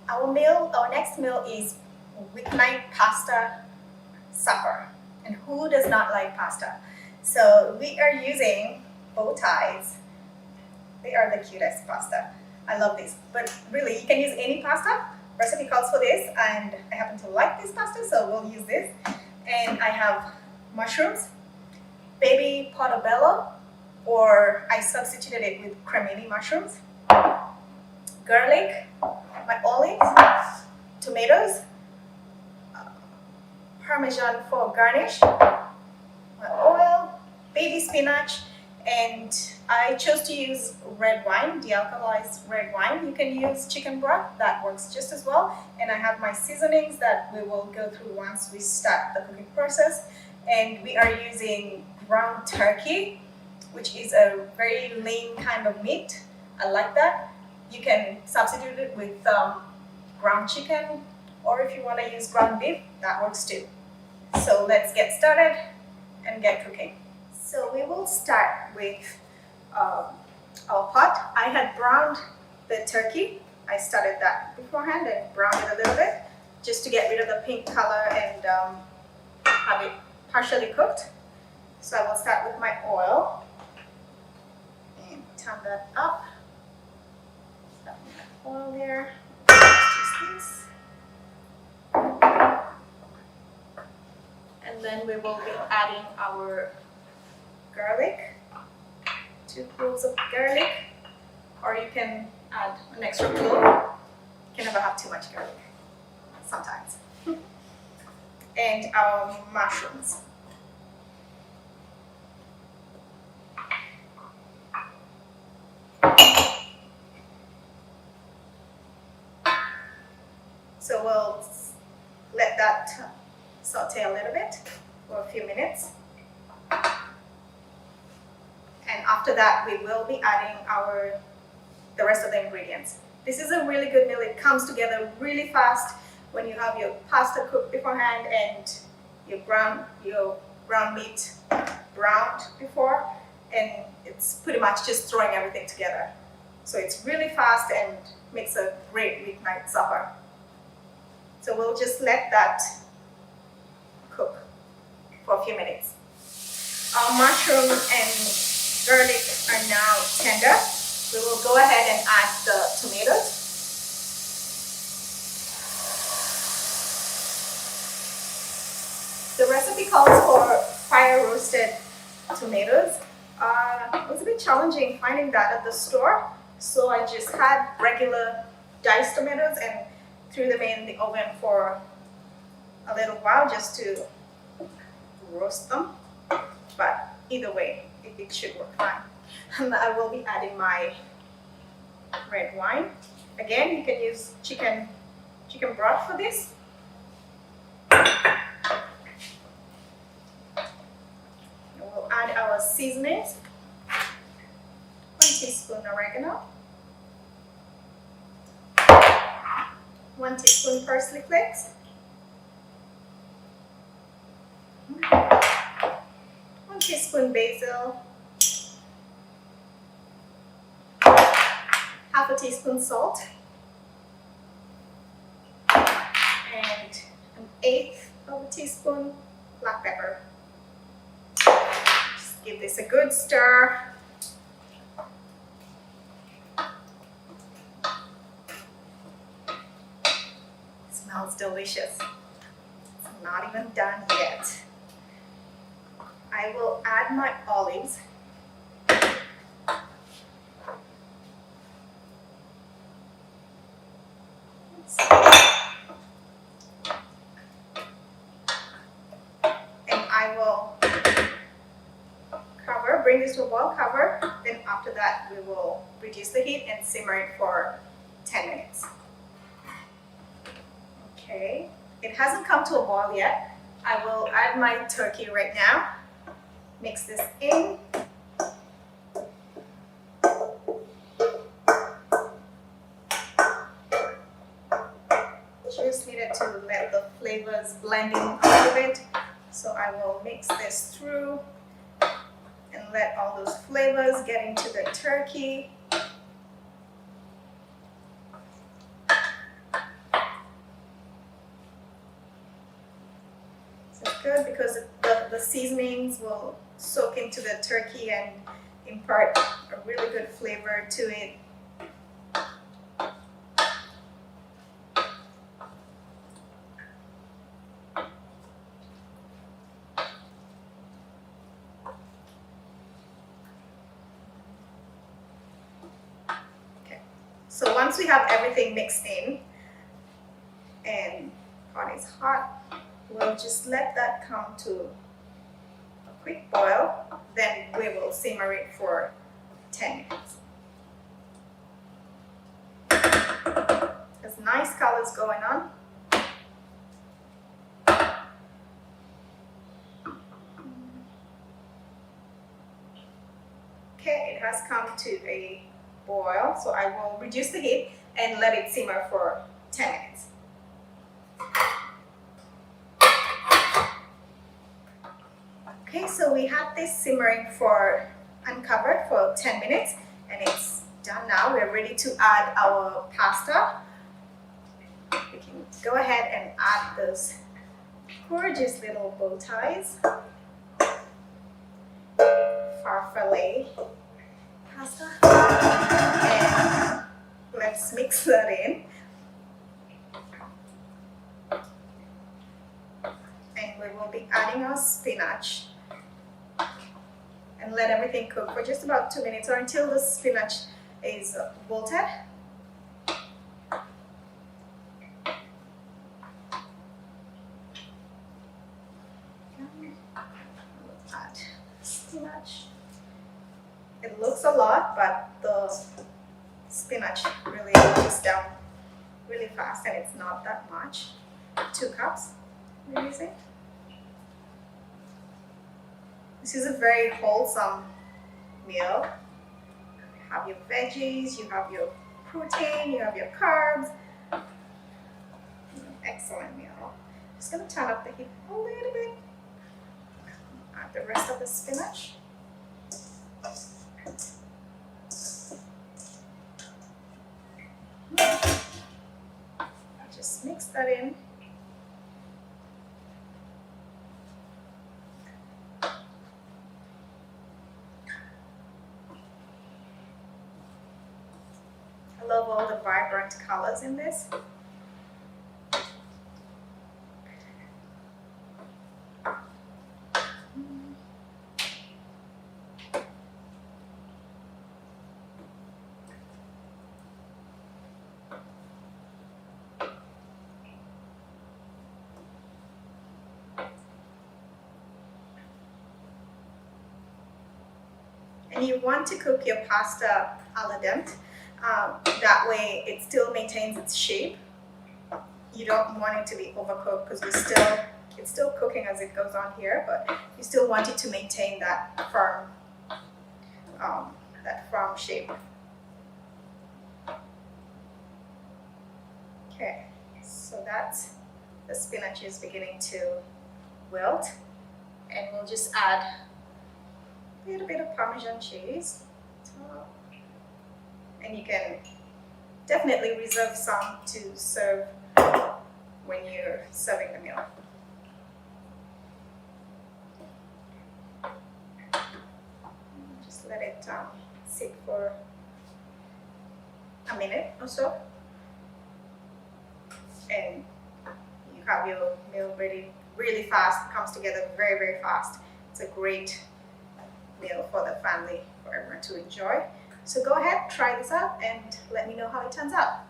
Our next meal is weeknight pasta supper. And who does not like pasta? So we are using bow ties. They are the cutest pasta. I love this. But really, you can use any pasta. Recipe calls for this, and I happen to like this pasta, so we'll use this. And I have mushrooms, baby portobello, or I substituted it with cremini mushrooms, garlic, my olives, tomatoes, parmesan for garnish, my oil, baby spinach, and I chose to use red wine, dealcoholized red wine. You can use chicken broth, that works just as well. And I have my seasonings that we will go through once we start the cooking process. And we are using ground turkey, which is a very lean kind of meat. I like that. You can substitute it with ground chicken, or if you want to use ground beef, that works too. So let's get started and get cooking. So we will start with our pot. I had browned the turkey. I started that beforehand and browned it a little bit just to get rid of the pink color and have it partially cooked. So I will start with my oil and turn that up. Start with my oil there. Just this. And then we will be adding our garlic, 2 cloves of garlic, or you can add an extra clove. You can never have too much garlic, sometimes. And our mushrooms. So we'll let that saute a little bit for a few minutes. And after that, we will be adding the rest of the ingredients. This is a really good meal. It comes together really fast when you have your pasta cooked beforehand and your ground meat browned before, and it's pretty much just throwing everything together. So it's really fast and makes a great weeknight supper. So we'll just let that cook for a few minutes. Our mushroom and garlic are now tender. We will go ahead and add the tomatoes. The recipe calls for fire roasted tomatoes. It was a bit challenging finding that at the store, so I just had regular diced tomatoes and threw them in the oven for a little while just to roast them. But either way, it should work fine. And I will be adding my red wine. Again, you can use chicken broth for this. And we'll add our seasonings. 1 teaspoon oregano. 1 teaspoon parsley flakes. 1 teaspoon basil. 1/2 teaspoon salt. And 1/8 teaspoon black pepper. Just give this a good stir. Smells delicious. It's not even done yet. I will add my olives. And I will bring this to a boil, cover. Then after that, we will reduce the heat and simmer it for 10 minutes. Okay, it hasn't come to a boil yet. I will add my turkey right now. Mix this in. Just needed to let the flavors blend in a little bit. So I will mix this through and let all those flavors get into the turkey. the seasonings will soak into the turkey and impart a really good flavor to it. So once we have everything mixed in and pot is hot, we'll just let that come to a quick boil. Then we will simmer it for 10 minutes. There's nice colors going on. Okay, it has come to a boil, so I will reduce the heat and let it simmer for 10 minutes. Okay, so we have this simmering uncovered for 10 minutes and it's done now. We're ready to add our pasta. We can go ahead and add those gorgeous little bow ties. Farfalle pasta. And let's mix that in. And we will be adding our spinach. And let everything cook for just about 2 minutes or until the spinach is wilted. Add spinach. It looks a lot, but the spinach really goes down really fast and it's not that much. 2 cups we're using. This is a very wholesome meal. You have your veggies, you have your protein, you have your carbs. Excellent meal. Just gonna turn up the heat a little bit. Add the rest of the spinach. Just mix that in. I love all the vibrant colors in this. And you want to cook your pasta al dente. That way it still maintains its shape. You don't want it to be overcooked because it's still cooking as it goes on here, but you still want it to maintain that firm shape. Okay, so that's the spinach is beginning to wilt, and we'll just add a little bit of Parmesan cheese. And you can definitely reserve some to serve when you're serving the meal. Just let it sit for a minute or so. And you have your meal ready really fast. It comes together very, very fast. It's a great meal for the family, for everyone to enjoy. So go ahead, try this out and let me know how it turns out.